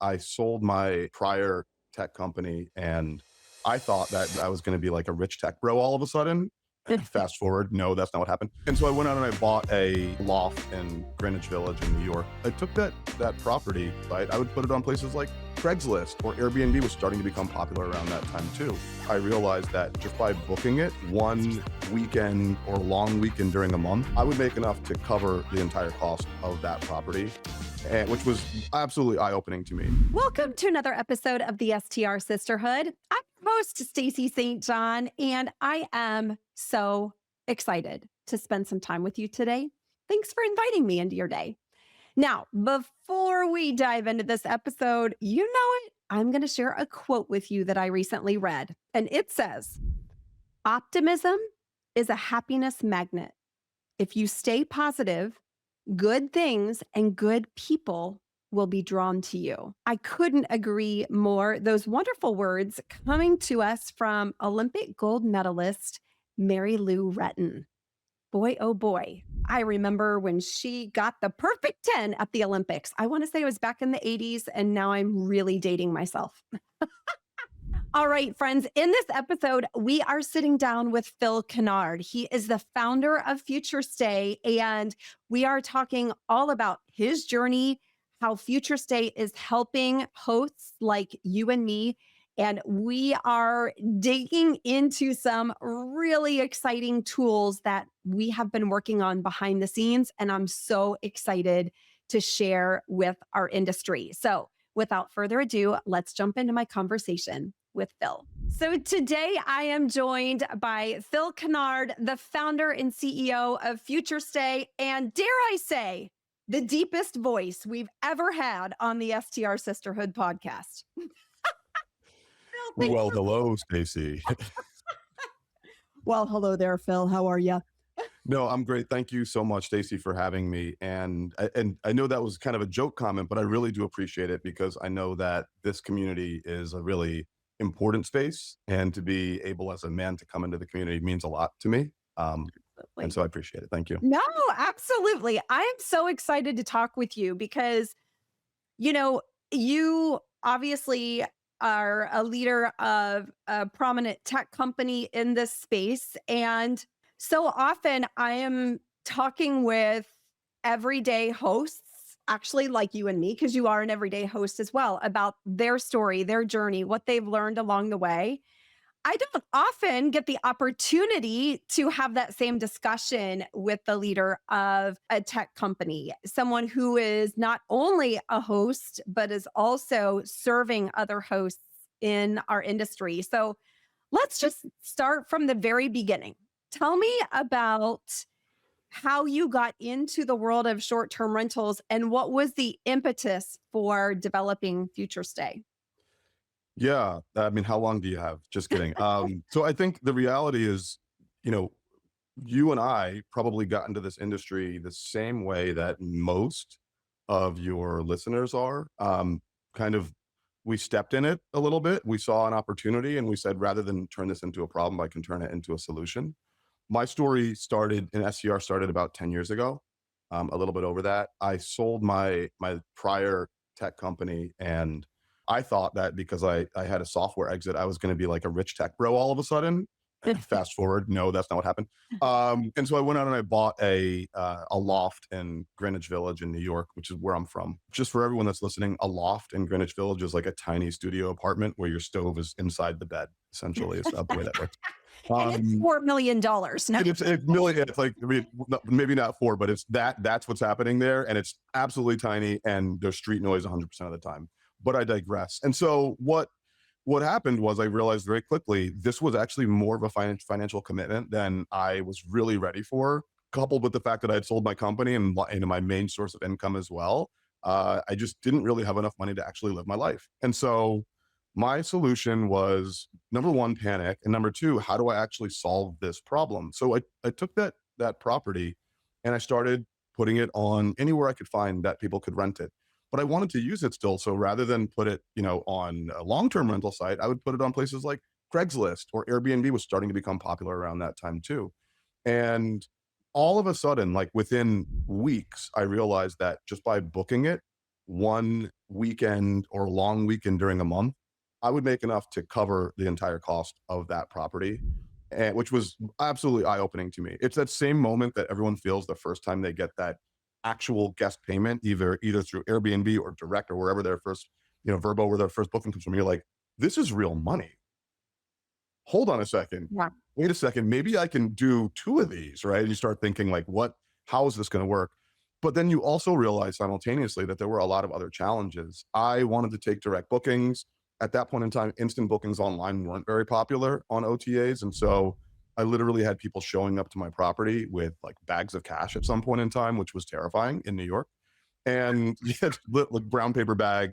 I sold my prior tech company and I thought that I was going to be like a rich tech bro all of a sudden. Fast forward, no, that's not what happened. And so I went out and I bought a loft in Greenwich Village in New York. I took that property, right? I would put it on places like Craigslist, or Airbnb was starting to become popular around that time too. I realized that just by booking it one weekend or long weekend during a month, I would make enough to cover the entire cost of that property, and which was absolutely eye-opening to me. Welcome to another episode of the STR Sisterhood. I'm your host, Stacey St. John, and I am so excited to spend some time with you today. Thanks for inviting me into your day. Now, before we dive into this episode, you know it, I'm going to share a quote with you that I recently read, and it says, "Optimism is a happiness magnet. If you stay positive, good things and good people will be drawn to you." I couldn't agree more. Those wonderful words coming to us from Olympic gold medalist Mary Lou Retton. Boy, oh boy. I remember when she got the perfect 10 at the Olympics. I want to say it was back in the 80s, and now I'm really dating myself. All right, friends, in this episode, we are sitting down with Phil Canard. He is the founder of Future Stay, and we are talking all about his journey, how Future Stay is helping hosts like you and me. And we are digging into some really exciting tools that we have been working on behind the scenes. And I'm so excited to share with our industry. So without further ado, let's jump into my conversation with Phil. So today I am joined by Phil Canard, the founder and CEO of Future Stay, and dare I say, the deepest voice we've ever had on the STR Sisterhood podcast. Phil, Well, hello, Stacey. well, hello there, Phil. How are you? No, I'm great. Thank you so much, Stacey, for having me. And I know that was kind of a joke comment, but I really do appreciate it because I know that this community is a really important space, and to be able as a man to come into the community means a lot to me. And so I appreciate it. Thank you. No, absolutely. I am so excited to talk with you because, you obviously are a leader of a prominent tech company in this space. And so often I am talking with everyday hosts, actually like you and me, because you are an everyday host as well, about their story, their journey, what they've learned along the way. I don't often get the opportunity to have that same discussion with the leader of a tech company, someone who is not only a host, but is also serving other hosts in our industry. So let's just start from the very beginning. Tell me about how you got into the world of short-term rentals and what was the impetus for developing Future Stay. Yeah. I mean, how long do you have? Just kidding. So I think the reality is, you know, you and I probably got into this industry the same way that most of your listeners are. Kind of, we stepped in it a little bit. We saw an opportunity and we said, rather than turn this into a problem, I can turn it into a solution. My story started in SCR started about 10 years ago, a little bit over that. I sold my prior tech company, and I thought that because I had a software exit, I was going to be like a rich tech bro all of a sudden. Fast forward, no, that's not what happened. And so I went out and I bought a loft in Greenwich Village in New York, which is where I'm from. Just for everyone that's listening, a loft in Greenwich Village is like a tiny studio apartment where your stove is inside the bed. Essentially, is the way that works. And it's $4 million. No. It's like, I mean, maybe not four, but that's what's happening there. And it's absolutely tiny, and there's street noise 100% of the time. But I digress. And so what happened was I realized very quickly, this was actually more of a financial commitment than I was really ready for, coupled with the fact that I had sold my company and my main source of income as well. I just didn't really have enough money to actually live my life. And so my solution was, number one, panic. And number two, how do I actually solve this problem? So I took that property and I started putting it on anywhere I could find that people could rent it. But I wanted to use it still. So rather than put it, on a long-term rental site, I would put it on places like Craigslist, or Airbnb was starting to become popular around that time too. And all of a sudden, like within weeks, I realized that just by booking it one weekend or long weekend during a month, I would make enough to cover the entire cost of that property, and which was absolutely eye-opening to me. It's that same moment that everyone feels the first time they get that actual guest payment, either through Airbnb or direct or wherever their first, Verbo, where their first booking comes from. You're like, this is real money. Hold on a second. Yeah. Wait a second. Maybe I can do two of these, right? And you start thinking like, how is this going to work? But then you also realize simultaneously that there were a lot of other challenges. I wanted to take direct bookings. At that point in time, instant bookings online weren't very popular on OTAs. And so I literally had people showing up to my property with like bags of cash at some point in time, which was terrifying in New York. And you had like brown paper bag,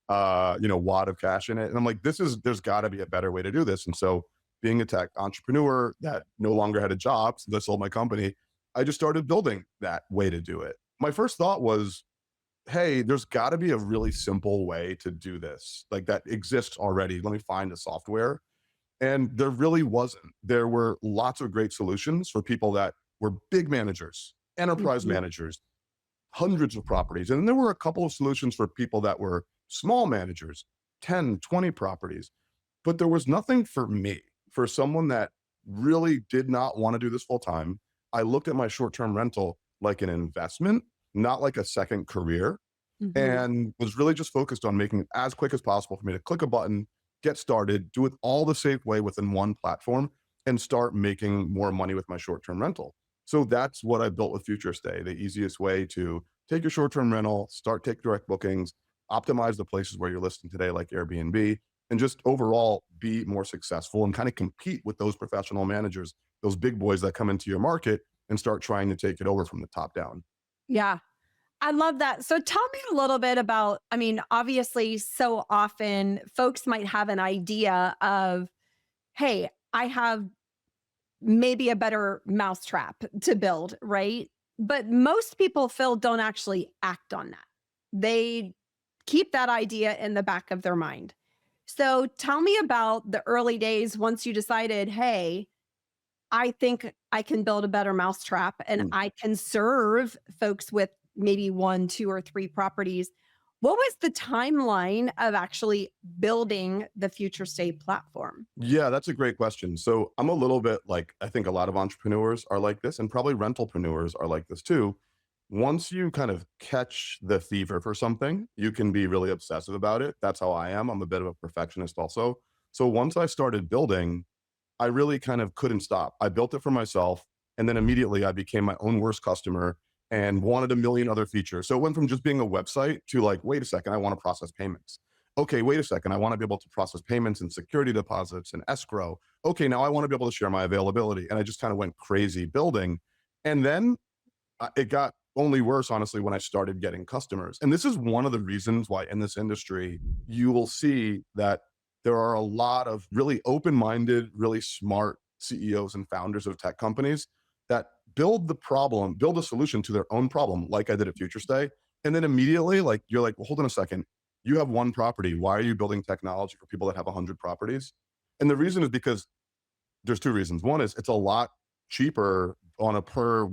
wad of cash in it. And I'm like, there's got to be a better way to do this. And so being a tech entrepreneur that no longer had a job since I sold my company, I just started building that way to do it. My first thought was, hey, there's got to be a really simple way to do this, like that exists already. Let me find a software. And there really wasn't. There were lots of great solutions for people that were big managers, enterprise Mhm. managers, hundreds of properties. And then there were a couple of solutions for people that were small managers, 10, 20 properties. But there was nothing for me, for someone that really did not want to do this full time. I looked at my short term rental like an investment, not like a second career, Mhm. and was really just focused on making it as quick as possible for me to click a button, get started, do it all the safe way within one platform, and start making more money with my short term rental. So that's what I built with Future Stay, the easiest way to take your short term rental, start take direct bookings, optimize the places where you're listing today, like Airbnb, and just overall be more successful and kind of compete with those professional managers, those big boys that come into your market and start trying to take it over from the top down. Yeah. I love that. So tell me a little bit about, I mean, obviously, so often folks might have an idea of, hey, I have maybe a better mousetrap to build, right? But most people, Phil, don't actually act on that. They keep that idea in the back of their mind. So tell me about the early days once you decided, hey, I think I can build a better mousetrap and Mm. I can serve folks with maybe one, two, or three properties. What was the timeline of actually building the Future State platform? Yeah, that's a great question. So I'm a little bit like, I think a lot of entrepreneurs are like this, and probably rentalpreneurs are like this too. Once you kind of catch the fever for something, you can be really obsessive about it. That's how I am. I'm a bit of a perfectionist also. So once I started building, I really kind of couldn't stop. I built it for myself, and then immediately I became my own worst customer and wanted a million other features. So it went from just being a website to like, wait a second, I want to process payments. Okay, wait a second, I want to be able to process payments and security deposits and escrow. Okay, now I want to be able to share my availability. And I just kind of went crazy building. And then it got only worse, honestly, when I started getting customers. And this is one of the reasons why in this industry, you will see that there are a lot of really open minded, really smart CEOs and founders of tech companies that build a solution to their own problem, like I did at Future Stay. And then immediately, like, you're like, well, hold on a second. You have one property. Why are you building technology for people that have 100 properties? And the reason is because there's two reasons. One is it's a lot cheaper on a per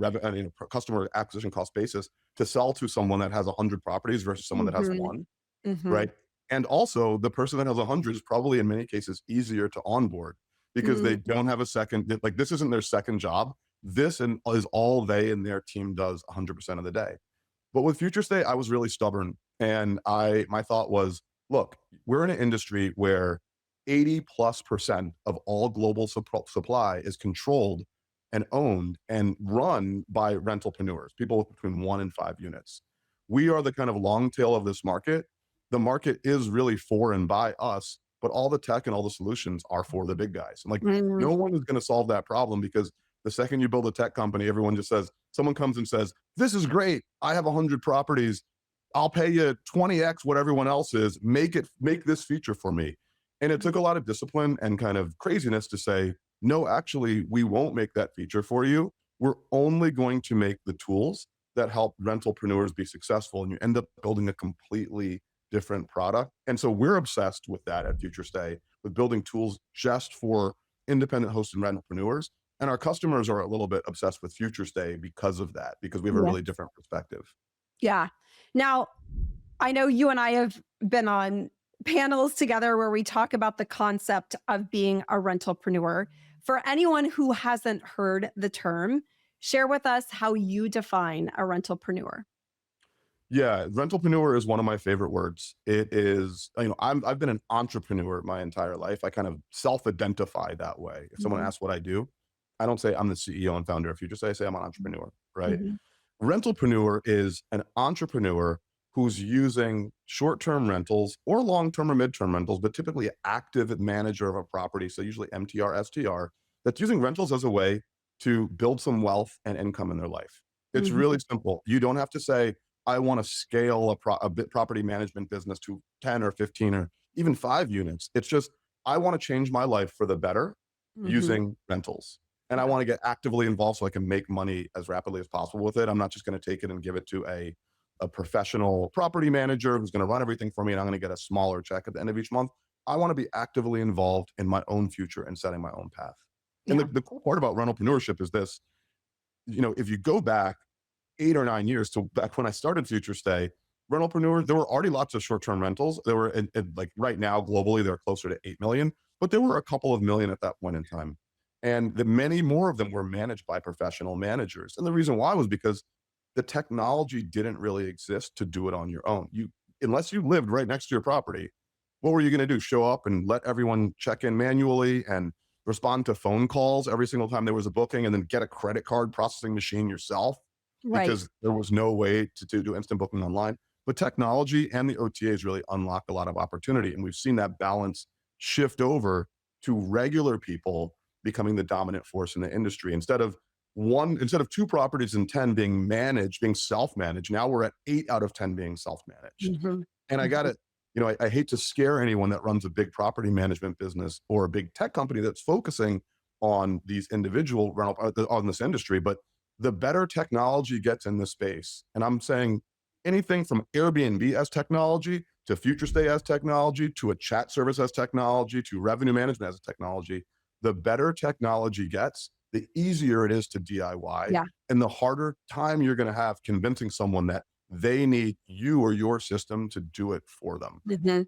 customer acquisition cost basis to sell to someone that has 100 properties versus someone that has Mhm. one, Mhm. right? And also, the person that has 100 is probably in many cases easier to onboard because they Mm. don't have a second. Like, this isn't their second job. This is all they and their team does 100% of the day. But with Future State, I was really stubborn, and I my thought was, look, we're in an industry where 80+% of all global supply is controlled and owned and run by rentalpreneurs, people with between 1 and 5 units. We are the kind of long tail of this market. The market is really for and by us, but all the tech and all the solutions are for the big guys. And like, Mm. no one is going to solve that problem because the second you build a tech company, everyone just says, someone comes and says, this is great. I have 100 properties. I'll pay you 20x what everyone else is. Make this feature for me. And it took a lot of discipline and kind of craziness to say, no, actually, we won't make that feature for you. We're only going to make the tools that help rentalpreneurs be successful. And you end up building a completely different product. And so we're obsessed with that at Future Stay, with building tools just for independent hosts and rentalpreneurs. And our customers are a little bit obsessed with Future Stay because of that, because we have a Yeah. really different perspective. Yeah. Now, I know you and I have been on panels together where we talk about the concept of being a rentalpreneur. For anyone who hasn't heard the term, share with us how you define a rentalpreneur. Yeah, rentalpreneur is one of my favorite words. It is, I've been an entrepreneur my entire life. I kind of self-identify that way. If someone Mhm, asks what I do, I don't say I'm the CEO and founder of Future. I say I'm an entrepreneur, right? mhm, Rentalpreneur is an entrepreneur who's using short-term rentals or long-term or mid-term rentals, but typically an active manager of a property. So usually MTR, STR, that's using rentals as a way to build some wealth and income in their life. It's mhm. really simple. You don't have to say, I want to scale property management business to 10 or 15 or even 5 units. It's just, I want to change my life for the better Mhm. using rentals. And I Yeah. want to get actively involved so I can make money as rapidly as possible with it. I'm not just going to take it and give it to a professional property manager who's going to run everything for me and I'm going to get a smaller check at the end of each month. I want to be actively involved in my own future and setting my own path. And Yeah. the cool part about rentalpreneurship is this, if you go back 8 or 9 years to back when I started Future Stay, rentalpreneur, there were already lots of short-term rentals. There were like right now globally, they're closer to 8 million, but there were a couple of million at that point in time. And the many more of them were managed by professional managers. And the reason why was because the technology didn't really exist to do it on your own. Unless you lived right next to your property, what were you going to do? Show up and let everyone check in manually and respond to phone calls every single time there was a booking and then get a credit card processing machine yourself Right. because there was no way to do instant booking online. But technology and the OTAs really unlocked a lot of opportunity. And we've seen that balance shift over to regular people becoming the dominant force in the industry. Instead of two properties in 10 being managed, being self-managed, now we're at 8 out of 10 being self-managed. Mhm. And I got Mhm. it. I hate to scare anyone that runs a big property management business or a big tech company that's focusing on these individual rental on this industry, but the better technology gets in this space, and I'm saying anything from Airbnb as technology to Future Stay as technology to a chat service as technology to revenue management as a technology, the better technology gets, the easier it is to DIY Yeah. and the harder time you're going to have convincing someone that they need you or your system to do it for them. Mhm.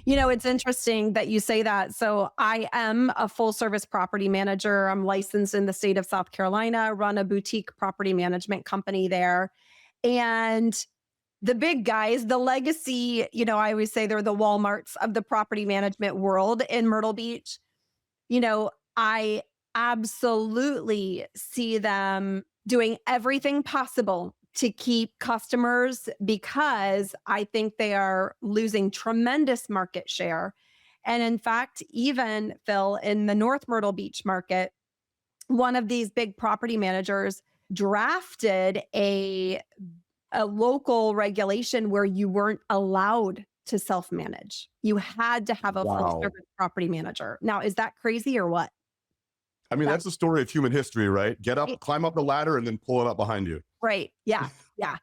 It's interesting that you say that. So, I am a full service property manager. I'm licensed in the state of South Carolina, run a boutique property management company there. And the big guys, the legacy, I always say they're the Walmarts of the property management world in Myrtle Beach. I absolutely see them doing everything possible to keep customers because I think they are losing tremendous market share. And in fact, even Phil, in the North Myrtle Beach market, one of these big property managers drafted a local regulation where you weren't allowed to self manage. You had to have a full Wow. service property manager. Now, is that crazy or what? I mean, That that's the story of human history, right? Get up, right? climb up the ladder, and then pull it up behind you. Right. Yeah. Yeah.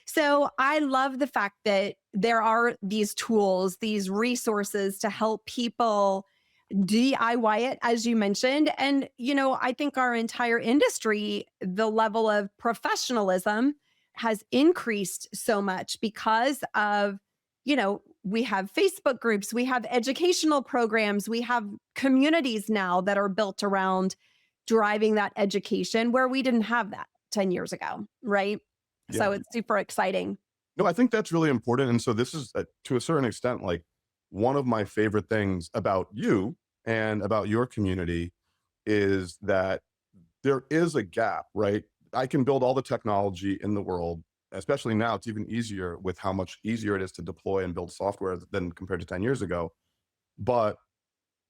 So I love the fact that there are these tools, these resources to help people DIY it, as you mentioned. And, I think our entire industry, the level of professionalism has increased so much because of, we have Facebook groups, we have educational programs, we have communities now that are built around driving that education where we didn't have that 10 years ago. Right. So Yeah. it's super exciting. No, I think that's really important. And so this is, to a certain extent, like one of my favorite things about you and about your community is that there is a gap, right? I can build all the technology in the world, especially now. It's even easier with how much easier it is to deploy and build software than compared to 10 years ago. But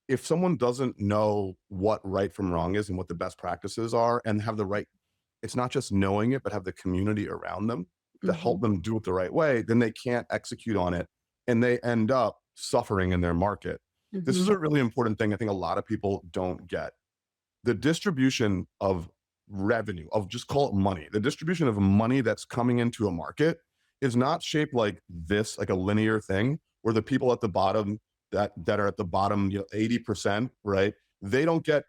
if someone doesn't know what right from wrong is and what the best practices are and have the right, it's not just knowing it, but have the community around them to Mhm, help them do it the right way, then they can't execute on it and they end up suffering in their market. This is mhm, a really important thing I think a lot of people don't get. The distribution of revenue, of just call it money, the distribution of money that's coming into a market is not shaped like this, like a linear thing where the people at the bottom that are at the bottom, 80%, right? They don't get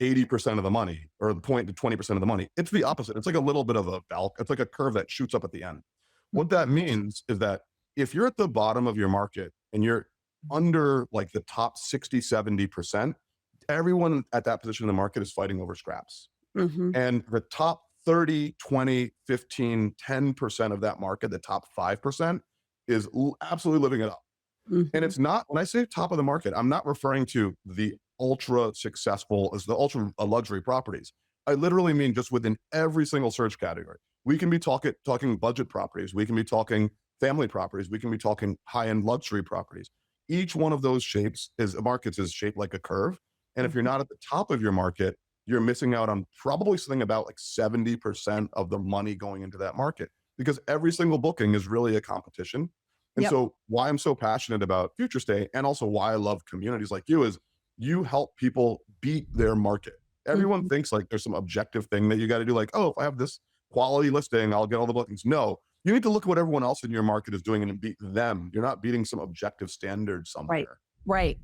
80% of the money or the point to 20% of the money. It's the opposite. It's like a little bit of a bell. It's like a curve that shoots up at the end. What that means is that if you're at the bottom of your market and you're under like the top 60, 70%, everyone at that position in the market is fighting over scraps. Hmm. And the top 30, 20, 15, 10% of that market, the top 5% is absolutely living it up. And Hmm. it's not, when I say top of the market, I'm not referring to the ultra successful as the ultra luxury properties. I literally mean just within every single search category. We can be talking budget properties. We can be talking family properties. We can be talking high-end luxury properties. Each one of those markets is shaped like a curve. And if you're Hmm. not at the top of your market, you're missing out on probably something about like 70% of the money going into that market because every single booking is really a competition. And Yep. so why I'm so passionate about Future Stay and also why I love communities like you is you help people beat their market. Everyone Hmm. thinks like there's some objective thing that you got to do, like, oh, if I have this quality listing, I'll get all the bookings. No, you need to look at what everyone else in your market is doing and beat them. You're not beating some objective standard Right. somewhere. Right.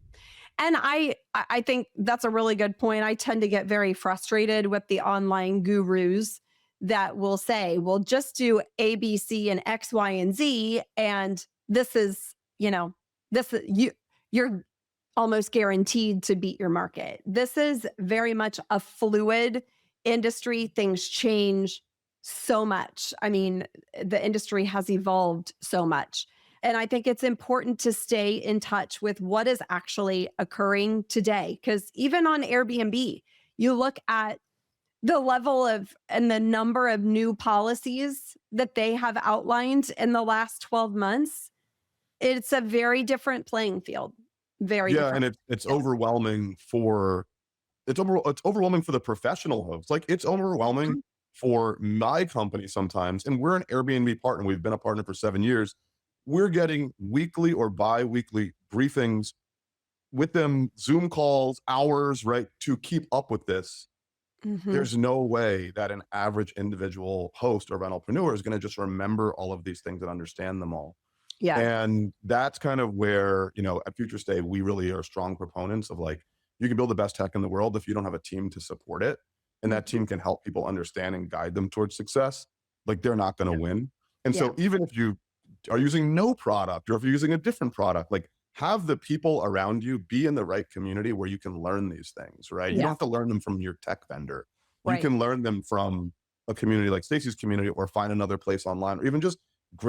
And I think that's a really good point. I tend to get very frustrated with the online gurus that will say, "Well, just do A, B, C, and X, Y, and Z, and this is, this is you're almost guaranteed to beat your market." This is very much a fluid industry. Things change so much. I mean, the industry has evolved so much. And I think it's important to stay in touch with what is actually occurring today. Because even on Airbnb, you look at the level of and the number of new policies that they have outlined in the last 12 months. It's a very different playing field. Very Yeah, and different it's field. overwhelming for it's overwhelming for the professional host. Like it's overwhelming Mhm. for my company sometimes. And we're an Airbnb partner. We've been a partner for 7 years. We're getting weekly or bi-weekly briefings with them, Zoom calls, hours, right, to keep up with this. Mhm. There's no way that an average individual host or rentalpreneur is going to just remember all of these things and understand them all. Yeah. And that's kind of where, at Future Stay, we really are strong proponents of like, you can build the best tech in the world if you don't have a team to support it. And that Mhm. team can help people understand and guide them towards success. Like they're not going to Yeah. win. And Yeah. so even if you are using no product or if you're using a different product, like have the people around you be in the right community where you can learn these things, right? You don't Yeah. have to learn them from your tech vendor. You Right. can learn them from a community like Stacey's community or find another place online or even just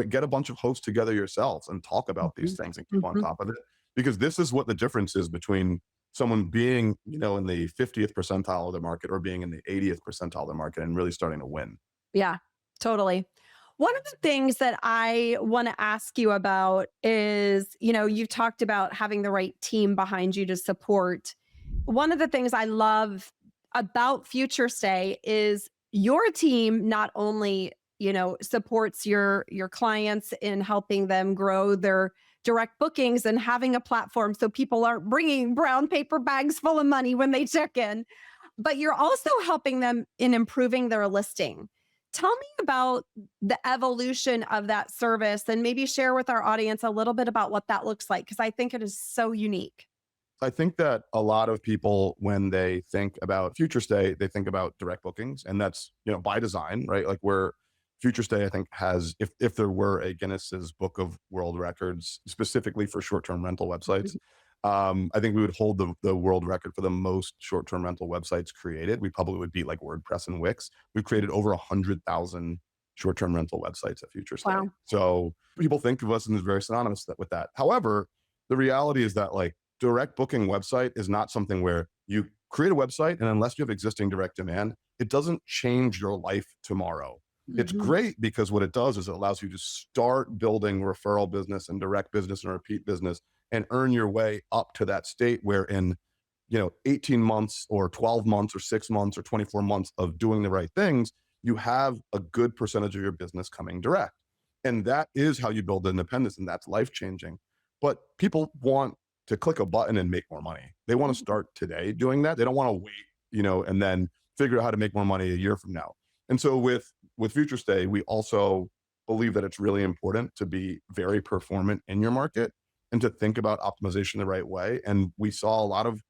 get a bunch of hosts together yourselves and talk about these Mhm. things and keep on Mhm. top of it because this is what the difference is between someone being in the 50th percentile of the market or being in the 80th percentile of the market and really starting to win. Yeah, totally. One of the things that I want to ask you about is, you've talked about having the right team behind you to support. One of the things I love about Future Stay is your team not only, supports your clients in helping them grow their direct bookings and having a platform so people aren't bringing brown paper bags full of money when they check in, but you're also helping them in improving their listing. Tell me about the evolution of that service and maybe share with our audience a little bit about what that looks like because I think it is so unique. I think that a lot of people, when they think about Future Stay, they think about direct bookings, and that's by design, right? Like where Future Stay, I think, has if there were a Guinness's Book of World Records specifically for short-term rental websites, I think we would hold the world record for the most short-term rental websites created. We probably would beat like WordPress and Wix. We've created over 100,000 short-term rental websites at Future Stay. Wow. So people think of us and is very synonymous with that. However, the reality is that like direct booking website is not something where you create a website and unless you have existing direct demand, it doesn't change your life tomorrow. It's Mhm. great because what it does is it allows you to start building referral business and direct business and repeat business and earn your way up to that state where in 18 months or 12 months or 6 months or 24 months of doing the right things, you have a good percentage of your business coming direct. And that is how you build independence and that's life changing. But people want to click a button and make more money. They want to Mhm. start today doing that. They don't want to wait, and then figure out how to make more money a year from now. And so with Future Stay, we also believe that it's really important to be very performant in your market and to think about optimization the right way. And we saw a lot of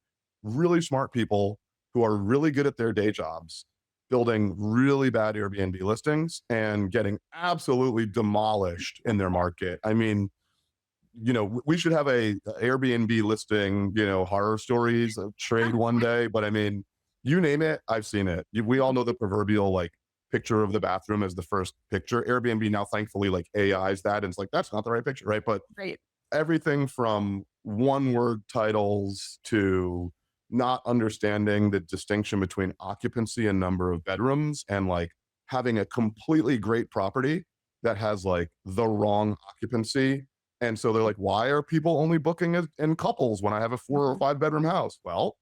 really smart people who are really good at their day jobs building really bad Airbnb listings and getting absolutely demolished in their market. I mean, we should have a Airbnb listing, horror stories of trade one day. But I mean, you name it, I've seen it. We all know the proverbial like picture of the bathroom as the first picture. Airbnb now, thankfully, like AI's that, and it's like that's not the right picture, right? But Right. everything from one word titles to not understanding the distinction between occupancy and number of bedrooms, and like having a completely great property that has like the wrong occupancy. And so they're like, why are people only booking it in couples when I have a 4 or 5 bedroom house? Well,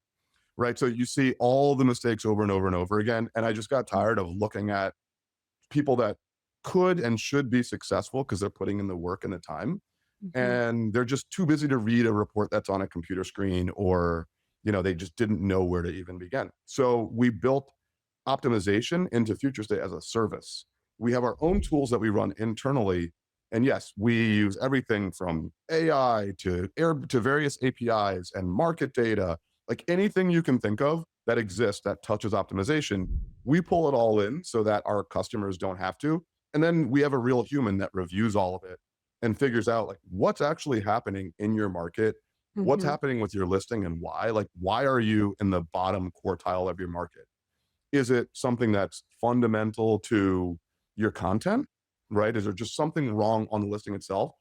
right. So you see all the mistakes over and over and over again. And I just got tired of looking at people that could and should be successful because they're putting in the work and the time, Mhm. and they're just too busy to read a report that's on a computer screen, or they just didn't know where to even begin. So we built optimization into future state as a service. We have our own tools that we run internally, and yes, we use everything from AI to air to various APIs and market data, like anything you can think of that exists that touches optimization. We pull it all in so that our customers don't have to, and then we have a real human that reviews all of it and figures out like what's actually happening in your market, what's Mhm. happening with your listing, and why. Like, why are you in the bottom quartile of your market? Is it something that's fundamental to your content, right? Is there just something wrong on the listing itself?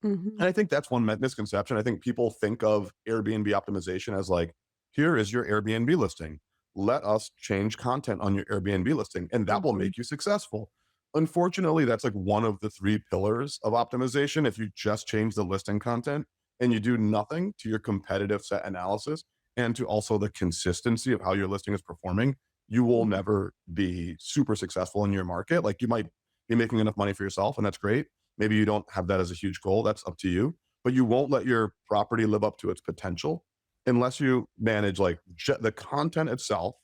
Mhm. And I think that's one misconception. I think people think of Airbnb optimization as like, here is your Airbnb listing. Let us change content on your Airbnb listing, and that will Mhm. make you successful. Unfortunately, that's like one of the three pillars of optimization. If you just change the listing content and you do nothing to your competitive set analysis and to also the consistency of how your listing is performing, you will Mhm. never be super successful in your market. Like, you might be making enough money for yourself, and that's great. Maybe you don't have that as a huge goal. That's up to you. But you won't let your property live up to its potential unless you manage like the content itself,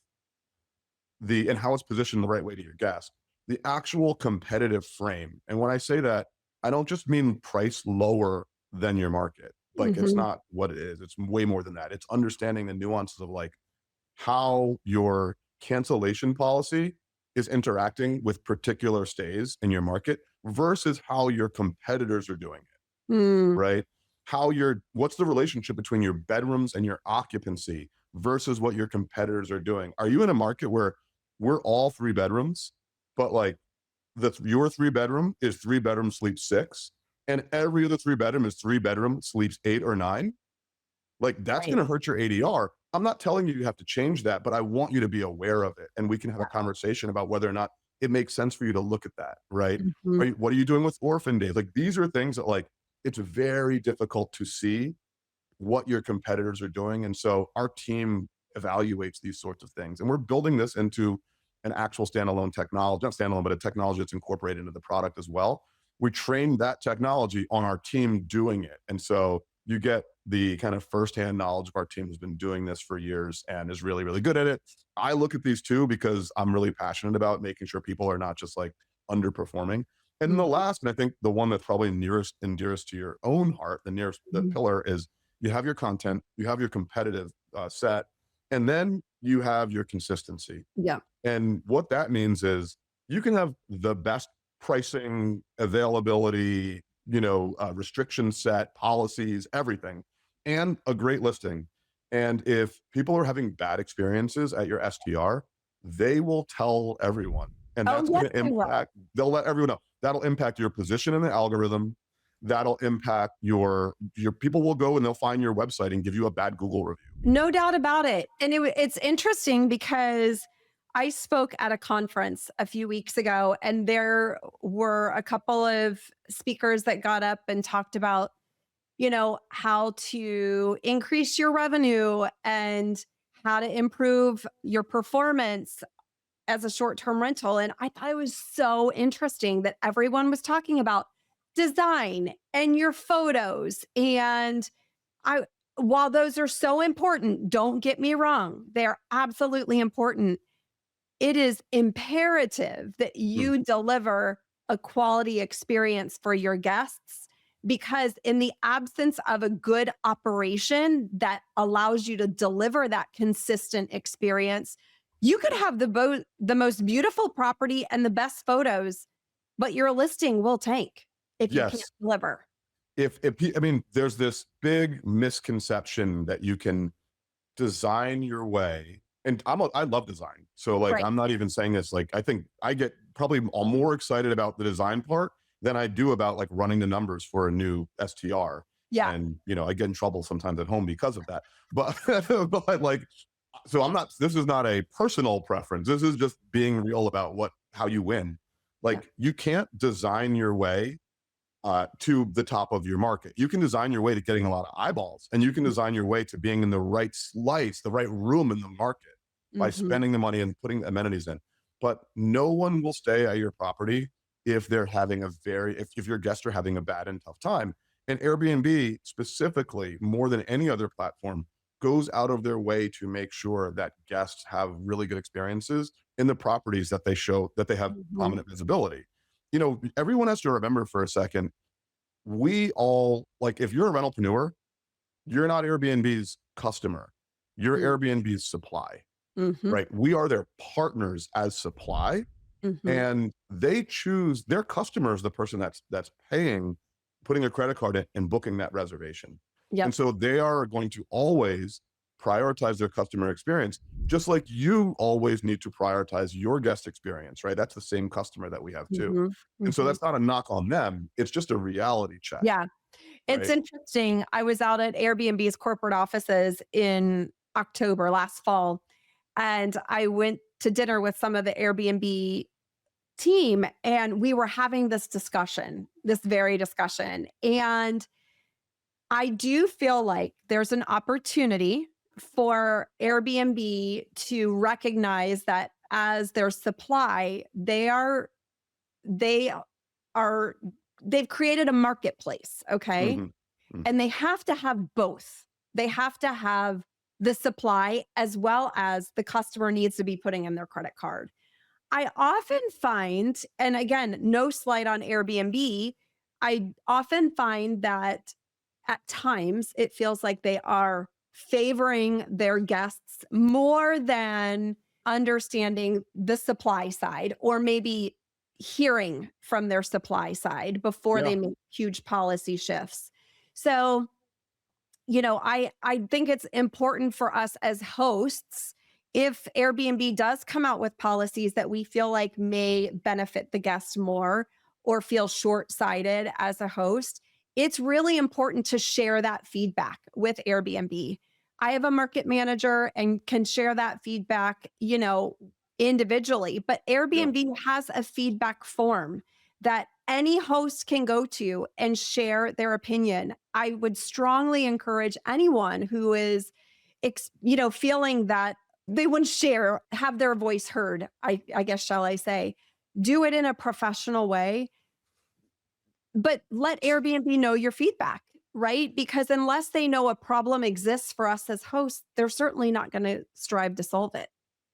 the and how it's positioned the right way to your guest, the actual competitive frame. And when I say that, I don't just mean price lower than your market. Like, it's Mhm. not what it is. It's way more than that. It's understanding the nuances of like how your cancellation policy is interacting with particular stays in your market versus how your competitors are doing it, Mm. right? What's the relationship between your bedrooms and your occupancy versus what your competitors are doing? Are you in a market where we're all 3 bedrooms, but like your 3 bedroom is 3 bedroom sleeps 6, and every other 3 bedroom is 3 bedroom sleeps 8 or 9? Like, that's Right. gonna hurt your ADR. I'm not telling you you have to change that, but I want you to be aware of it, and we can have a Yeah. conversation about whether or not it makes sense for you to look at that, right? Mhm. What are you doing with orphan days? Like, these are things that, like, it's very difficult to see what your competitors are doing. And so our team evaluates these sorts of things. And we're building this into an actual standalone technology, not standalone, but a technology that's incorporated into the product as well. We train that technology on our team doing it. And so you get the kind of firsthand knowledge of our team who's been doing this for years and is really, really good at it. I look at these too because I'm really passionate about making sure people are not just like underperforming. And then the Mhm. last, and I think the one that's probably nearest and dearest to your own heart, the nearest the Mhm. pillar is you have your content, you have your competitive set, and then you have your consistency. Yeah. And what that means is you can have the best pricing, availability, restriction set, policies, everything, and a great listing. And if people are having bad experiences at your STR, they will tell everyone. And Oh, that's yes, going to I will. impact, they'll let everyone know. That'll impact your position in the algorithm. That'll impact your people will go and they'll find your website and give you a bad Google review. No doubt about it. And it's interesting because I spoke at a conference a few weeks ago, and there were a couple of speakers that got up and talked about, how to increase your revenue and how to improve your performance as a short term rental. And I thought it was so interesting that everyone was talking about design and your photos. And I, while those are so important, don't get me wrong, they're absolutely important. It is imperative that Mm, you deliver a quality experience for your guests, because in the absence of a good operation that allows you to deliver that consistent experience, you could have the most beautiful property and the best photos, but your listing will tank if you can't yes. deliver. I mean, there's this big misconception that you can design your way. And I love design. So like, Right. I'm not even saying this, like, I think I get probably more excited about the design part than I do about like running the numbers for a new STR. Yeah. And, I get in trouble sometimes at home because of that. But, but like, so this is not a personal preference. This is just being real about how you win. Yeah. Like, you can't design your way to the top of your market. You can design your way to getting a lot of eyeballs, and you can design your way to being in the right slice, the right room in the market by Mm-hmm. spending the money and putting amenities in. But no one will stay at your property if they're having if your guests are having a bad and tough time. And Airbnb specifically, more than any other platform, goes out of their way to make sure that guests have really good experiences in the properties that they have Mm-hmm. prominent visibility. Everyone has to remember for a second, we all, like, if you're a rentalpreneur, you're not Airbnb's customer. You're Airbnb's supply, Mm-hmm. right? We are their partners as supply, Mm-hmm. and they choose their customer is the person that's paying, putting a credit card in and booking that reservation. And Yep. so they are going to always prioritize their customer experience, just like you always need to prioritize your guest experience, right? That's the same customer that we have too. Mm-hmm. And so Mm-hmm. that's not a knock on them. It's just a reality check, Yeah. It's right? interesting. I was out at Airbnb's corporate offices in October last fall, and I went to dinner with some of the Airbnb team, and we were having this very discussion. And I do feel like there's an opportunity for Airbnb to recognize that as their supply, they are they've created a marketplace, okay? Mhm, mhm. And they have to have both. They have to have the supply as well as the customer needs to be putting in their credit card. I often find, and again, no slight on Airbnb, I often find that at times it feels like they are favoring their guests more than understanding the supply side, or maybe hearing from their supply side before Yeah. they make huge policy shifts. So, I think it's important for us as hosts, if Airbnb does come out with policies that we feel like may benefit the guest more or feel short-sighted as a host, it's really important to share that feedback with Airbnb. I have a market manager and can share that feedback, individually, but Yeah. Airbnb has a feedback form that any host can go to and share their opinion. I would strongly encourage anyone who is, feeling that they want to have their voice heard. I guess, shall I say, do it in a professional way, but let Airbnb know your feedback, right? Because unless they know a problem exists for us as hosts, they're certainly not going to strive to solve it,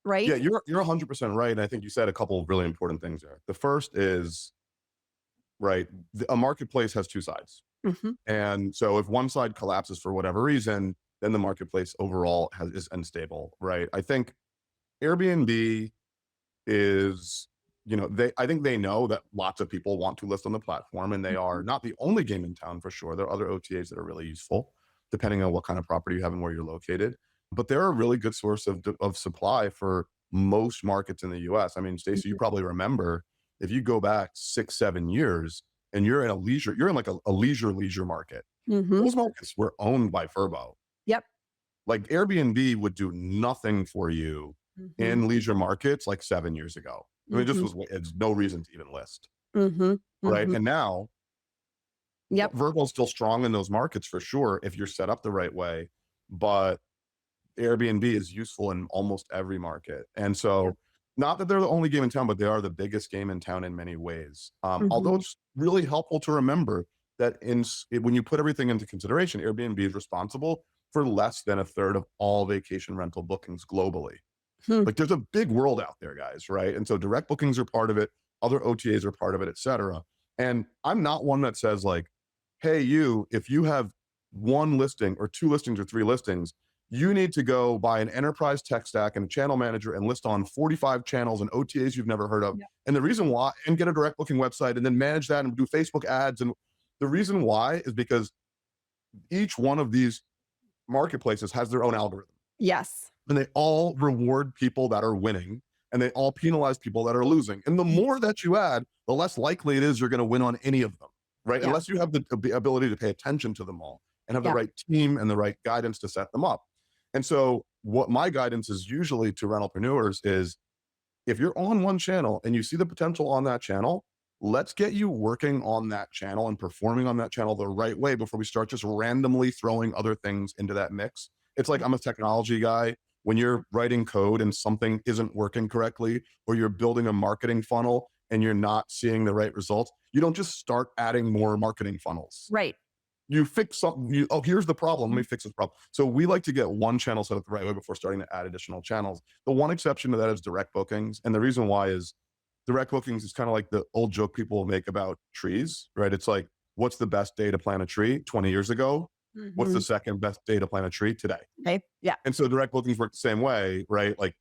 Yeah, right? you're 100% right, and I think you said a couple of really important things there. The first is, right, a marketplace has two sides. Hmm. And so if one side collapses for whatever reason, then the marketplace overall is unstable, right? I think Airbnb is, I think they know that lots of people want to list on the platform, and they are not the only game in town for sure. There are other OTAs that are really useful, depending on what kind of property you have and where you're located. But they're a really good source of supply for most markets in the US. I mean, Stacey, you probably remember, if you go back 6, 7 years and you're in like a leisure market, Hmm. those markets were owned by Furbo. Yep. Like, Airbnb would do nothing for you Hmm. in leisure markets like 7 years ago. I mean, Hmm. it's no reason to even list, Hmm. right? Hmm. And now Yep. Virgo's still strong in those markets for sure if you're set up the right way, but Airbnb is useful in almost every market. And Yeah. so, not that they're the only game in town, but they are the biggest game in town in many ways. Although Hmm. it's really helpful to remember that when you put everything into consideration, Airbnb is responsible for less than a third of all vacation rental bookings globally. Hmm. Like, there's a big world out there, guys, right? And so direct bookings are part of it, other OTAs are part of it, et cetera. And I'm not one that says like, hey, if you have one listing or two listings or three listings, you need to go buy an enterprise tech stack and a channel manager and list on 45 channels and OTAs you've never heard of. Yep. And the reason why, and get a direct booking website and then manage that and do Facebook ads. And The reason why is because each one of these marketplaces has their own algorithm, Yes. and they all reward people that are winning, and they all penalize people that are losing. And the more that you add, the less likely it is you're going to win on any of them, right? Yeah. Unless you have the ability to pay attention to them all and have the Yeah. right team and the right guidance to set them up. And so, what my guidance is usually to rentalpreneurs is, if you're on one channel and you see the potential on that channel, let's get you working on that channel and performing on that channel the right way before we start just randomly throwing other things into that mix. It's like, I'm a technology guy. When you're writing code and something isn't working correctly, or you're building a marketing funnel and you're not seeing the right results, you don't just start adding more marketing funnels. Right. You fix something. Oh, here's the problem. Let me fix this problem. So we like to get one channel set up the right way before starting to add additional channels. The one exception to that is direct bookings. And the reason why is, direct bookings is kind of like the old joke people make about trees, right? It's like, what's the best day to plant a tree 20 years ago? What's the Mhm. second best day to plant a tree today? Okay. Yeah. And so direct bookings work the same way, right? Like,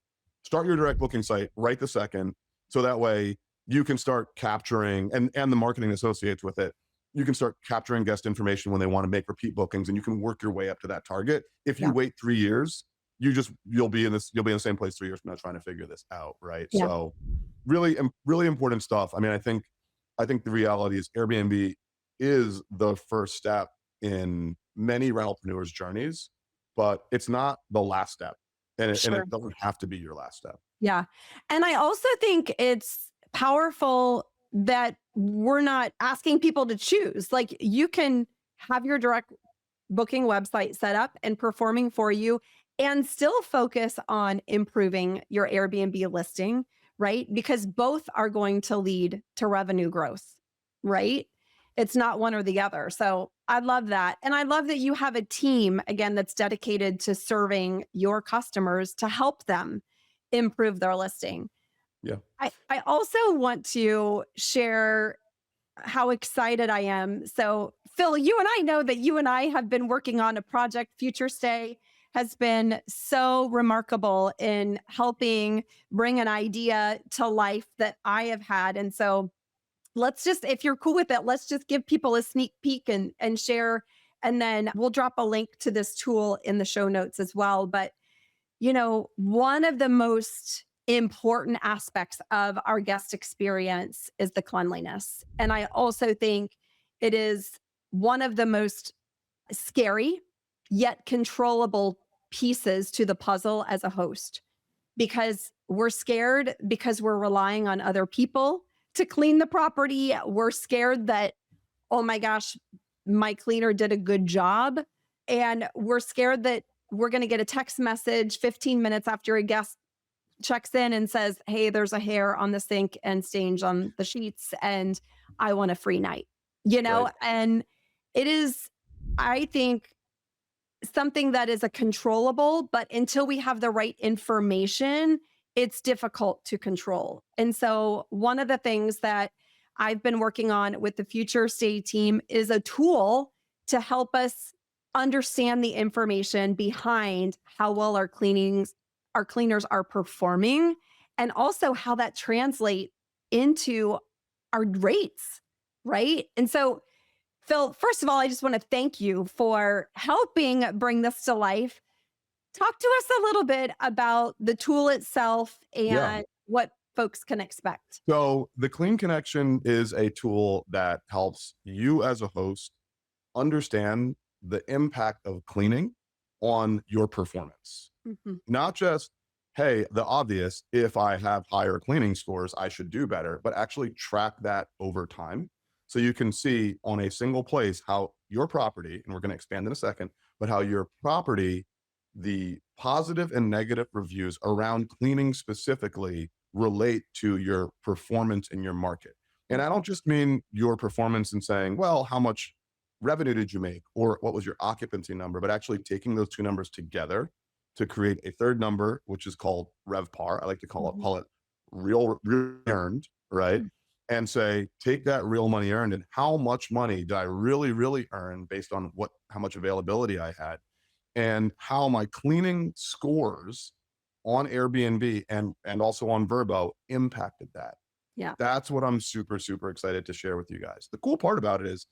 start your direct booking site right the second. So that way you can start capturing, and the marketing associates with it. You can start capturing guest information when they want to make repeat bookings, and you can work your way up to that target. If you Yeah. wait 3 years, you'll be in the same place 3 years from now trying to figure this out, right? Yeah. So really important stuff. I mean, I think the reality is Airbnb is the first step in many rentalpreneurs' journeys, but it's not the last step. And Sure. it doesn't have to be your last step. Yeah. And I also think it's powerful that we're not asking people to choose. Like, you can have your direct booking website set up and performing for you and still focus on improving your Airbnb listing, right? Because both are going to lead to revenue growth, right? It's not one or the other. So I love that. And I love that you have a team, again, that's dedicated to serving your customers to help them improve their listing. Yeah. I also want to share how excited I am. So, Phil, you and I know that you and I have been working on a project. Future Stay has been so remarkable in helping bring an idea to life that I have had. And so, let's just, if you're cool with it, let's just give people a sneak peek and share. And then we'll drop a link to this tool in the show notes as well. But one of the most important aspects of our guest experience is the cleanliness. And I also think it is one of the most scary yet controllable pieces to the puzzle as a host, because we're scared because we're relying on other people to clean the property. We're scared that, oh my gosh, my cleaner did a good job. And we're scared that we're going to get a text message 15 minutes after a guest checks in and says, hey, there's a hair on the sink and stains on the sheets, and I want a free night, Right. and it is, I think, something that is a controllable, but until we have the right information, it's difficult to control. And so, one of the things that I've been working on with the Future State team is a tool to help us understand the information behind how well our cleaners are performing, and also how that translate into our rates, right? And so, Phil, first of all, I just want to thank you for helping bring this to life. Talk to us a little bit about the tool itself Yeah. and what folks can expect. So the Clean Connection is a tool that helps you as a host understand the impact of cleaning on your performance. Mhm. Not just, hey, the obvious, if I have higher cleaning scores, I should do better, but actually track that over time. So you can see on a single place how your property, and we're going to expand in a second, but how your property, the positive and negative reviews around cleaning specifically relate to your performance in your market. And I don't just mean your performance in saying, well, how much revenue did you make or what was your occupancy number, but actually taking those two numbers together to create a third number, which is called RevPAR. I like to Mhm. call it real earned, right? Mhm. And say, take that real money earned and how much money did I really earn based on how much availability I had, and how my cleaning scores on Airbnb and also on Verbo impacted that. Yeah. That's what I'm super excited to share with you guys. The cool part about it is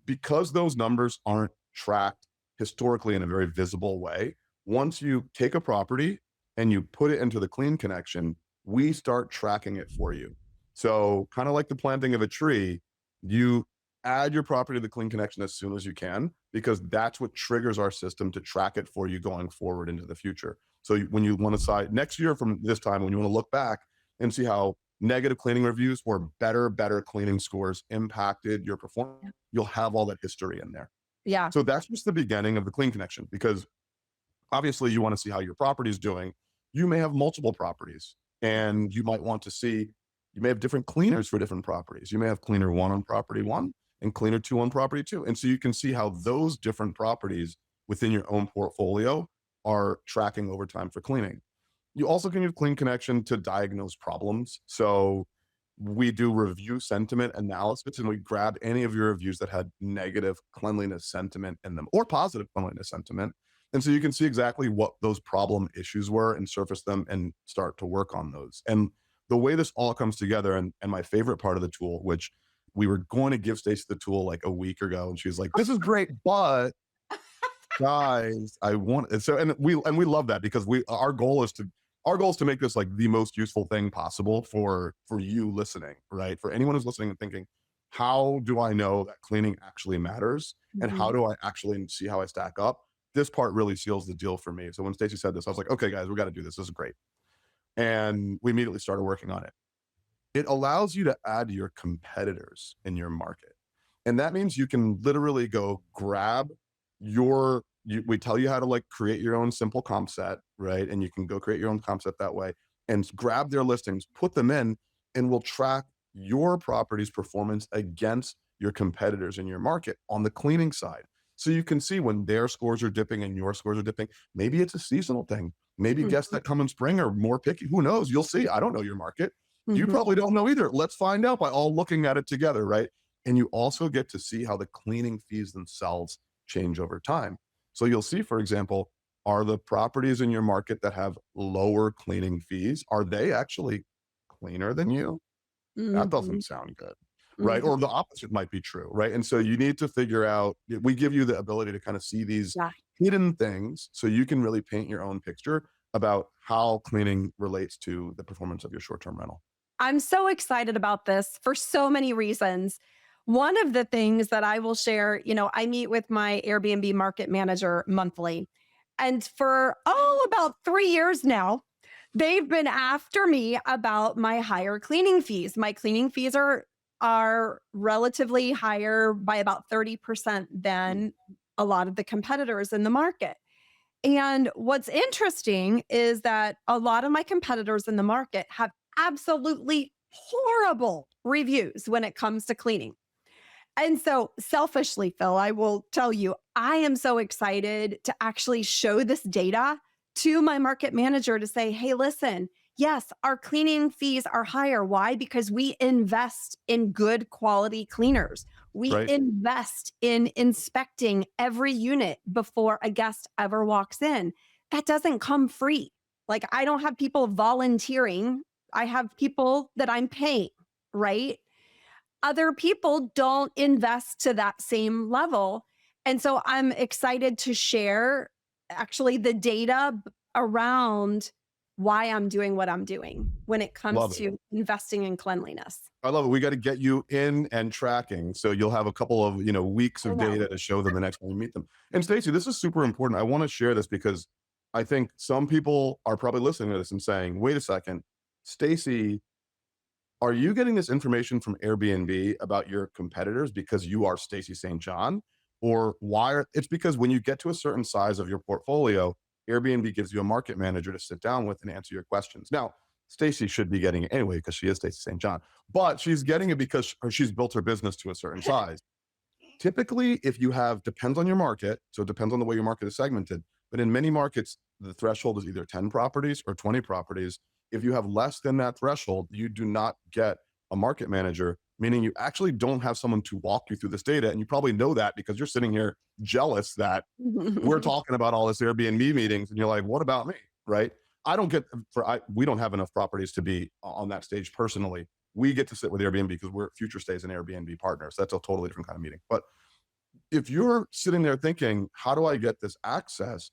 because those numbers aren't tracked historically in a very visible way, once you take a property and you put it into the clean connection, we start tracking it for you. So, kind of like the planting of a tree, you add your property to the clean connection as soon as you can, because that's what triggers our system to track it for you going forward into the future. So, when you want to decide next year from this time, when you want to look back and see how negative cleaning reviews or better cleaning scores impacted your performance, you'll have all that history in there. Yeah. So that's just the beginning of the clean connection, because obviously you want to see how your property is doing. You may have multiple properties and you might want to see, you may have different cleaners for different properties. You may have cleaner one on property one and cleaner two on property two. And so you can see how those different properties within your own portfolio are tracking over time for cleaning. You also can use Clean Connection to diagnose problems. So we do review sentiment analysis and we grab any of your reviews that had negative cleanliness sentiment in them or positive cleanliness sentiment. And so you can see exactly what those problem issues were and surface them and start to work on those. And the way this all comes together, and my favorite part of the tool, which we were going to give Stacey the tool like a week ago, and she's like, "This is great, but guys, I want it." So, and we love that, because our goal is to make this like the most useful thing possible for you listening, right? For anyone who's listening and thinking, how do I know that cleaning actually matters? And how do I actually see how I stack up? This part really seals the deal for me. So when Stacey said this, I was like, okay, guys, we got to do this. This is great. And we immediately started working on it. It allows you to add your competitors in your market. And that means you can literally go grab we tell you how to like create your own simple comp set, right? And you can go create your own comp set that way and grab their listings, put them in, and we'll track your property's performance against your competitors in your market on the cleaning side. So you can see when their scores are dipping and your scores are dipping. Maybe it's a seasonal thing. Maybe guests that come in spring are more picky. Who knows? You'll see. I don't know your market. You probably don't know either. Let's find out by all looking at it together, right? And you also get to see how the cleaning fees themselves change over time. So you'll see, for example, are the properties in your market that have lower cleaning fees, are they actually cleaner than you? That doesn't sound good, right? Or the opposite might be true, right? And so you need to figure out, we give you the ability to kind of see these Yeah. hidden things so you can really paint your own picture about how cleaning relates to the performance of your short-term rental. I'm so excited about this for so many reasons. One of the things that I will share, I meet with my Airbnb market manager monthly. And for, about 3 years now, they've been after me about my higher cleaning fees. My cleaning fees are relatively higher by about 30% than a lot of the competitors in the market. And what's interesting is that a lot of my competitors in the market have absolutely horrible reviews when it comes to cleaning. And so, selfishly, Phil, I will tell you, I am so excited to actually show this data to my market manager to say, hey, listen, yes, our cleaning fees are higher. Why? Because we invest in good quality cleaners. We Right. invest in inspecting every unit before a guest ever walks in. That doesn't come free. Like, I don't have people volunteering, I have people that I'm paying, right? Other people don't invest to that same level. And so I'm excited to share actually the data around why I'm doing what I'm doing when it comes Love it. to investing in cleanliness. I love it. We got to get you in and tracking. So you'll have a couple of, weeks I of know. data to show them the next time you meet them. And Stacey, this is super important. I want to share this because I think some people are probably listening to this and saying, wait a second, Stacey, are you getting this information from Airbnb about your competitors because you are Stacey St. John? Or it's because when you get to a certain size of your portfolio, Airbnb gives you a market manager to sit down with and answer your questions. Now, Stacey should be getting it anyway because she is Stacey St. John, but she's getting it because she's built her business to a certain size. Typically, if you have, depends on your market, so it depends on the way your market is segmented, but in many markets, the threshold is either 10 properties or 20 properties. If you have less than that threshold, you do not get a market manager, meaning you actually don't have someone to walk you through this data. And you probably know that because you're sitting here jealous that we're talking about all this Airbnb meetings and you're like, what about me? Right? I don't get we don't have enough properties to be on that stage personally. We get to sit with Airbnb because we're Future Stays and Airbnb partners. That's a totally different kind of meeting. But if you're sitting there thinking, how do I get this access?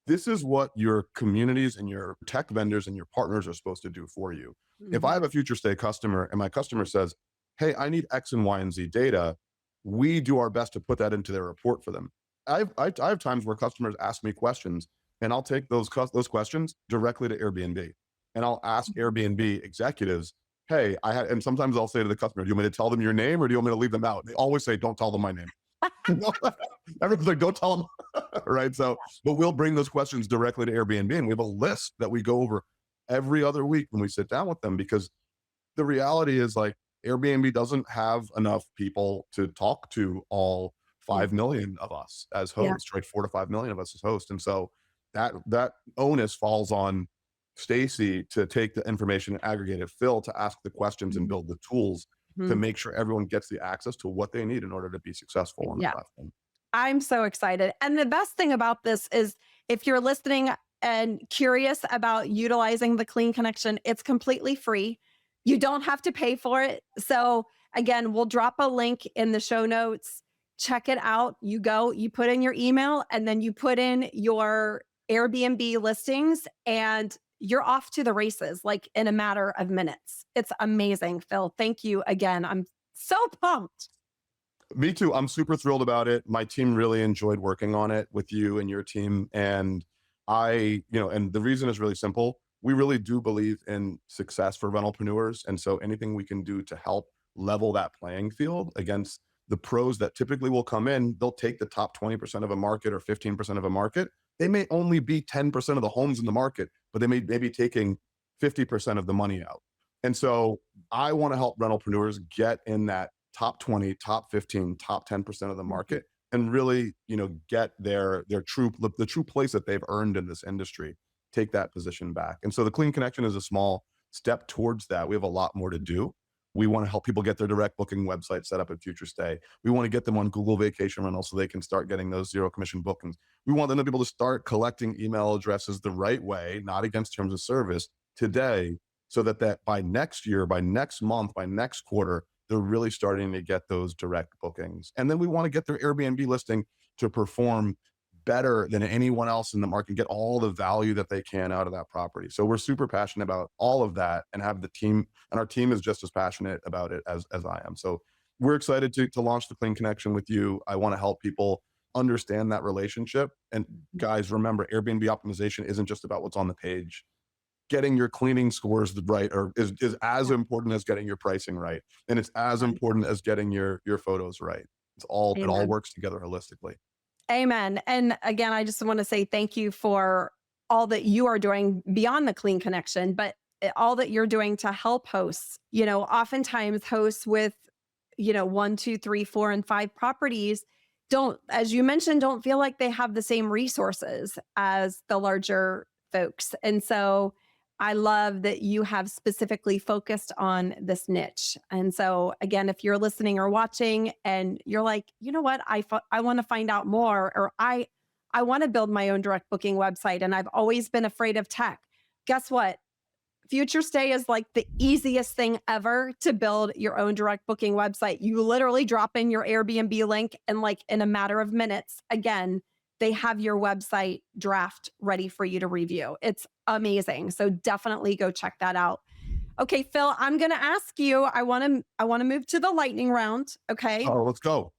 This is what your communities and your tech vendors and your partners are supposed to do for you. If I Mhm. have a future stay customer and my customer says, hey, I need X and Y and Z data, we do our best to put that into their report for them. I have times where customers ask me questions, and I'll take those questions directly to Airbnb, and I'll ask Airbnb executives, hey, and sometimes I'll say to the customer, do you want me to tell them your name or do you want me to leave them out? They always say, don't tell them my name. No, everyone's like, don't tell them. Right. So, but we'll bring those questions directly to Airbnb, and we have a list that we go over every other week when we sit down with them, because the reality is, like, Airbnb doesn't have enough people to talk to all Mm. 5 million of us as Yeah. hosts, right? 4 to 5 million of us as hosts. And so that onus falls on Stacy to take the information and aggregate it, Phil to ask the questions and Mhm. build the tools to Mhm. make sure everyone gets the access to what they need in order to be successful on the Yeah. platform. I'm so excited. And the best thing about this is if you're listening and curious about utilizing the Clean Connection, it's completely free. You don't have to pay for it. So, again, we'll drop a link in the show notes. Check it out. You go, you put in your email, and then you put in your Airbnb listings, and you're off to the races like in a matter of minutes. It's amazing, Phil. Thank you again. I'm so pumped. Me too. I'm super thrilled about it. My team really enjoyed working on it with you and your team. And and the reason is really simple. We really do believe in success for rentalpreneurs. And so anything we can do to help level that playing field against the pros that typically will come in, they'll take the top 20% of a market or 15% of a market. They may only be 10% of the homes in the market, but they may be taking 50% of the money out. And so I want to help rentalpreneurs get in that top 20, top 15, top 10% of the Mhm. market, and really, get their true the true place that they've earned in this industry, take that position back. And so the Clean Connection is a small step towards that. We have a lot more to do. We want to help people get their direct booking website set up at Future Stay. We want to get them on Google Vacation Rental so they can start getting those zero commission bookings. We want them to be able to start collecting email addresses the right way, not against terms of service today, so that by next year, by next month, by next quarter, they're really starting to get those direct bookings. And then we want to get their Airbnb listing to perform better than anyone else in the market, get all the value that they can out of that property. So we're super passionate about all of that, and have the team, and our team is just as passionate about it as I am. So we're excited to launch the Clean Connection with you. I want to help people understand that relationship. And guys, remember, Airbnb optimization isn't just about what's on the page. Getting your cleaning scores right is as Yeah. important as getting your pricing right, and it's as Right. important as getting your photos right. It all Amen. works together holistically. Amen. And again, I just want to say thank you for all that you are doing beyond the Clean Connection, but all that you're doing to help hosts. Oftentimes hosts with, one, two, three, four, and five properties don't, as you mentioned, don't feel like they have the same resources as the larger folks. And so I love that you have specifically focused on this niche. And so, again, if you're listening or watching and you're like, you know what, I want to find out more, or I want to build my own direct booking website, and I've always been afraid of tech. Guess what? Future Stay is like the easiest thing ever to build your own direct booking website. You literally drop in your Airbnb link, and like in a matter of minutes, again, they have your website draft ready for you to review. It's amazing. So definitely go check that out. Okay, Phil, I'm going to ask you, I want to move to the lightning round, okay? Oh, let's go.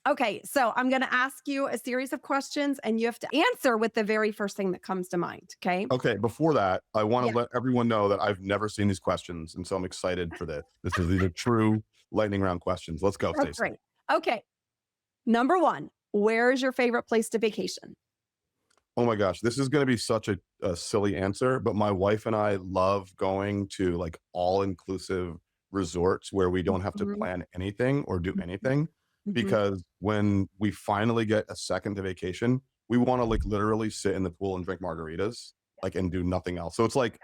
Okay, so I'm going to ask you a series of questions, and you have to answer with the very first thing that comes to mind, okay? Okay, before that, I want Yeah. to let everyone know that I've never seen these questions, and so I'm excited for this. These are true lightning round questions. Let's go, Oh, Stacey. great. Okay. Number 1, where is your favorite place to vacation? Oh my gosh, this is going to be such a silly answer, but my wife and I love going to, like, all inclusive resorts where we don't have to Mhm, plan anything or do mhm, anything. mhm. Because when we finally get a second to vacation, we want to, like, literally sit in the pool and drink margaritas, like, and do nothing else. So it's like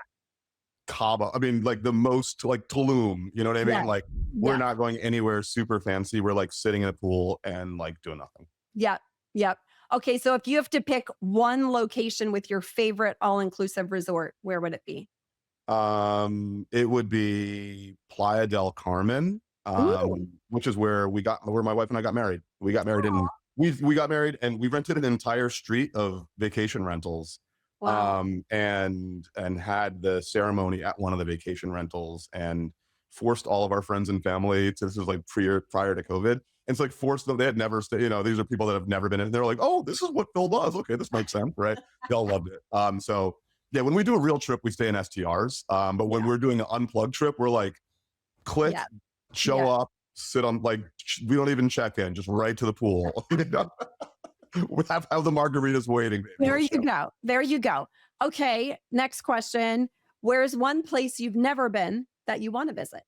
Cabo. I mean, like, the most, like, Tulum. You know what I mean? Yes, Like, we're yes, not going anywhere super fancy. We're like sitting in a pool and like doing nothing. yep, yep. Okay, so if you have to pick one location with your favorite all-inclusive resort, where would it be? It would be Playa del Carmen, Ooh. which is where my wife and I got married. We got married in we got married and we rented an entire street of vacation rentals, Wow. and had the ceremony at one of the vacation rentals and forced all of our friends and family to, this was like prior to COVID. And it's like forced them, they had never stayed, these are people that have never been in. They're like, oh, this is what Phil does. Okay, this makes sense, right? They all loved it. So yeah, when we do a real trip, we stay in STRs. But when Yeah. we're doing an unplugged trip, we're like, click, Yeah. show Yeah. up, sit on, like, we don't even check in, just right to the pool. We have the margaritas waiting. Baby. There Let's you go. go. There you go. Okay. Next question. Where's one place you've never been that you want to visit?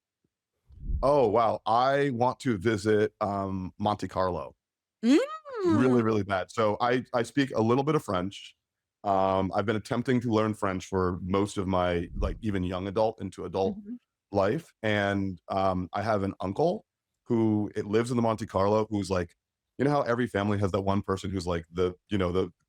Oh wow, I want to visit Monte Carlo. Mm. Really, really bad. So I speak a little bit of French. I've been attempting to learn French for most of my, like, even young adult into adult Mhm. life. And I have an uncle who it lives in the Monte Carlo, who's like, how every family has that one person who's like the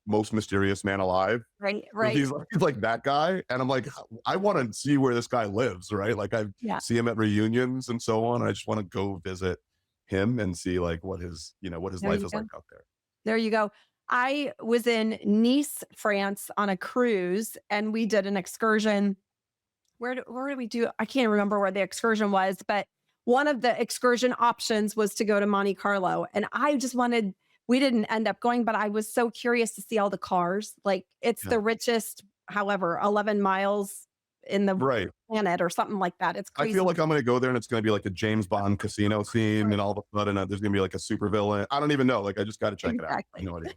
most mysterious man alive. Right. So Right. he's like that guy. And I'm like, I want to see where this guy lives, right? Like I Yeah. see him at reunions and so on. I just want to go visit him and see like what his There life you is go. like out there. There you go. I was in Nice, France on a cruise and we did an excursion. Where did we do? I can't remember where the excursion was, but one of the excursion options was to go to Monte Carlo. And I just wanted, we didn't end up going, but I was so curious to see all the cars. Like it's Yeah. the richest, however, 11 miles in the Right. planet or something like that. It's I feel crazy. like I'm gonna go there and it's gonna be like a James Bond casino scene, and all of a sudden there's gonna be like a super villain. I don't even know. Like I just got to check it out. Exactly. No idea.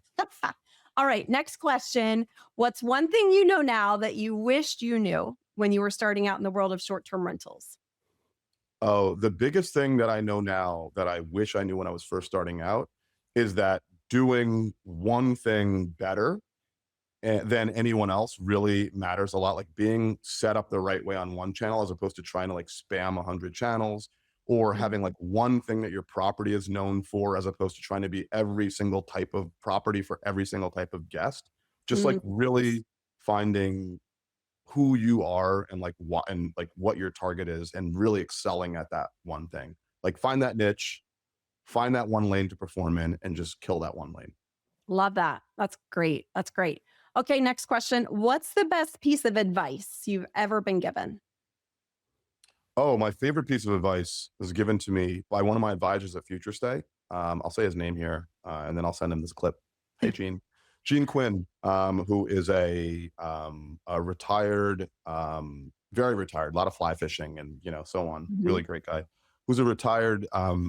All right. Next question. What's one thing you know now that you wished you knew when you were starting out in the world of short term rentals? Oh, the biggest thing that I know now that I wish I knew when I was first starting out is that doing one thing better than anyone else really matters a lot. Like being set up the right way on one channel as opposed to trying to like spam 100 channels, or Mhm. having like one thing that your property is known for as opposed to trying to be every single type of property for every single type of guest. Just like Mm, yes. really finding who you are and like what your target is and really excelling at that one thing. Like find that niche, find that one lane to perform in and just kill that one lane. Love that. That's great. That's great. Okay, next question. What's the best piece of advice you've ever been given? Oh, my favorite piece of advice was given to me by one of my advisors at Future Stay. I'll say his name here, and then I'll send him this clip. Hey, Gene. Gene Quinn, who is a retired, very retired, a lot of fly fishing and so on. Mhm. Really great guy. Who's a retired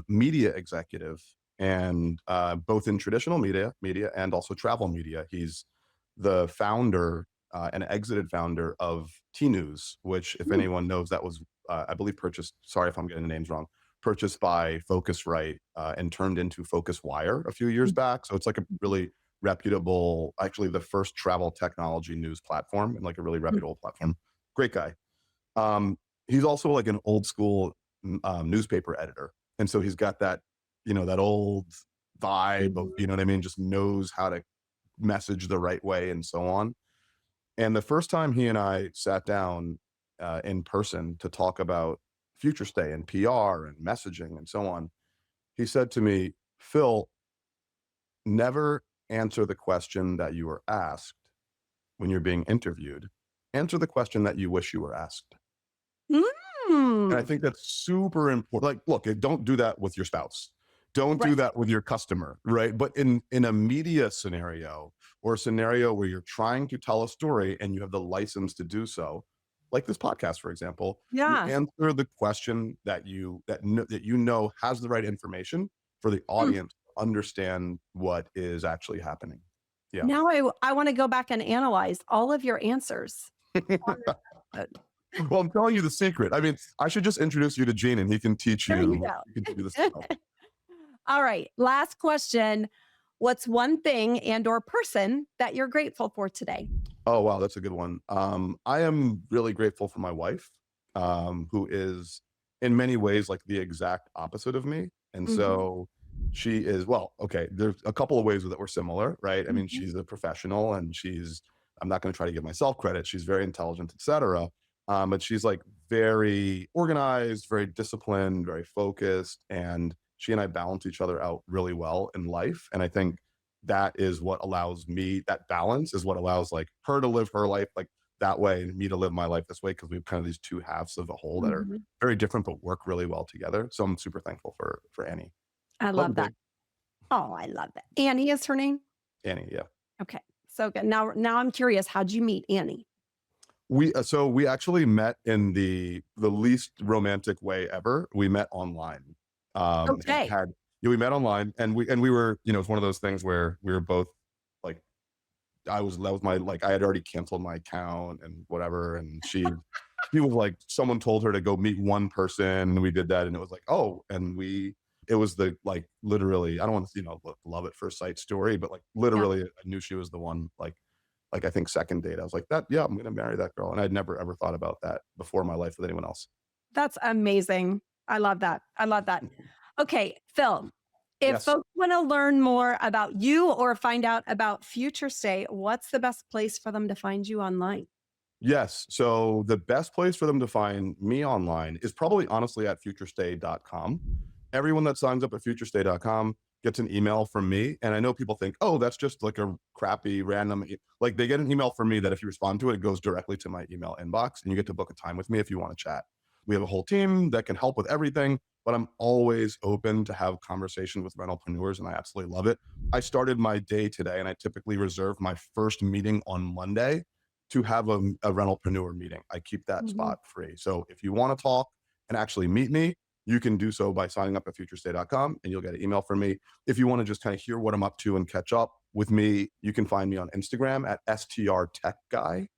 media executive, and both in traditional media and also travel media. He's the founder and exited founder of T News, which, if Mm, anyone knows, that was I believe purchased. Sorry if I'm getting the names wrong. Purchased by Focusrite and turned into Focus Wire a few years mm, back. So it's like a really reputable, actually the first travel technology news platform and like a really mm, reputable platform. Great guy. Um, he's also like an old school newspaper editor, and so he's got that that old vibe of mhm. what I mean. Just knows how to message the right way and so on. And the first time he and I sat down in person to talk about future stay and PR and messaging and so on, he said to me, Phil, never answer the question that you were asked when you're being interviewed. Answer the question that you wish you were asked. And I Mm. think that's super important. Like, look, don't do that with your spouse. Don't do Right. that with your customer, right? But in a media scenario or a scenario where you're trying to tell a story and you have the license to do so, like this podcast, for example, you Yeah. answer the question that has the right information for the Mm. audience to understand what is actually happening. Yeah. Now I want to go back and analyze all of your answers. Uh, Well, I'm telling you the secret. I mean, I should just introduce you to Gene and he can teach There you you. go. You can do this stuff. All right. Last question. What's one thing and or person that you're grateful for today? Oh, wow, that's a good one. I am really grateful for my wife, who is in many ways like the exact opposite of me. And Mhm, so she is, well, okay, there's a couple of ways that we're similar, right? I mean, mhm, she's a professional and I'm not going to try to give myself credit. She's very intelligent, etc. But she's like very organized, very disciplined, very focused. And she and I balance each other out really well in life. And I think that is what allows me, that balance is what allows like her to live her life like that way and me to live my life this way, because we have kind of these two halves of a whole that are Mhm. very different but work really well together. So I'm super thankful for Annie. I Love love big that. Oh, I love that. Annie is her name? Annie. Yeah. Okay. So good. Now I'm curious, how'd you meet Annie? We actually met in the least romantic way ever. We met online. Okay. Had Yeah, we met online, and we were, it's one of those things where we were both like, that was my, like, I had already canceled my account and whatever, and she was like, someone told her to go meet one person, and we did that, and it was like, oh, and it was the, like, literally, I don't want to, love at first sight story, but like Yeah. literally, I knew she was the one. Like I think second date, I was like, that, yeah, I'm gonna marry that girl, and I'd never ever thought about that before in my life with anyone else. That's amazing. I love that. I love that. Okay, Phil, if Yes. folks want to learn more about you or find out about Future Stay, what's the best place for them to find you online? Yes. So the best place for them to find me online is probably honestly at futurestay.com. Everyone that signs up at futurestay.com gets an email from me. And I know people think, oh, that's just like a crappy random, like they get an email from me that if you respond to it, it goes directly to my email inbox and you get to book a time with me if you want to chat. We have a whole team that can help with everything, but I'm always open to have conversations with rentalpreneurs and I absolutely love it. I started my day today and I typically reserve my first meeting on Monday to have a rentalpreneur meeting. I keep that Mhm. spot free. So if you want to talk and actually meet me, you can do so by signing up at futurestay.com and you'll get an email from me. If you want to just kind of hear what I'm up to and catch up with me, you can find me on Instagram at STR Tech Guy.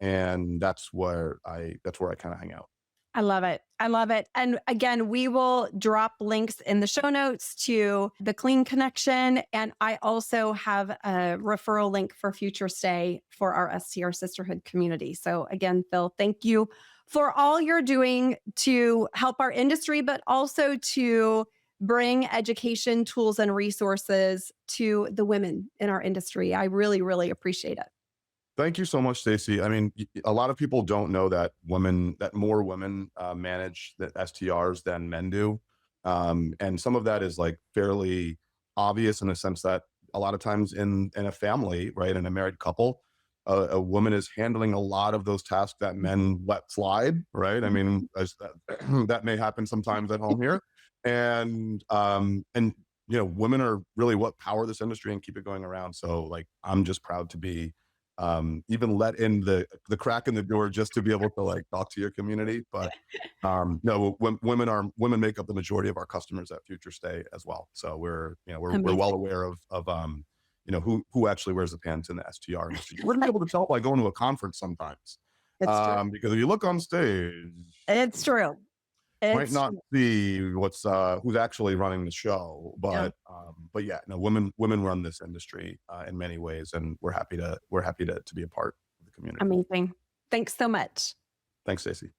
And that's where I kind of hang out. I love it. I love it. And again, we will drop links in the show notes to the Clean Connection. And I also have a referral link for Future Stay for our STR Sisterhood community. So again, Phil, thank you for all you're doing to help our industry, but also to bring education, tools, and resources to the women in our industry. I really, really appreciate it. Thank you so much, Stacey. I mean, a lot of people don't know that more women manage the STRs than men do, and some of that is like fairly obvious in the sense that a lot of times in a family, right, in a married couple, a woman is handling a lot of those tasks that men let slide, right? I mean, that may happen sometimes at home here, and women are really what power this industry and keep it going around. So, like, I'm just proud to be even let in the crack in the door just to be able to like talk to your community. But no, women make up the majority of our customers at Future Stay as well. So we're well Amazing. aware of who actually wears the pants in the STR industry. We're gonna be able to tell by going to a conference sometimes. It's true. Because if you look on stage, It's true. might It's not true. see who's actually running the show, Yeah. but yeah, no, women run this industry in many ways, and we're happy to be a part of the community. Amazing. Thanks so much. Thanks, Stacey.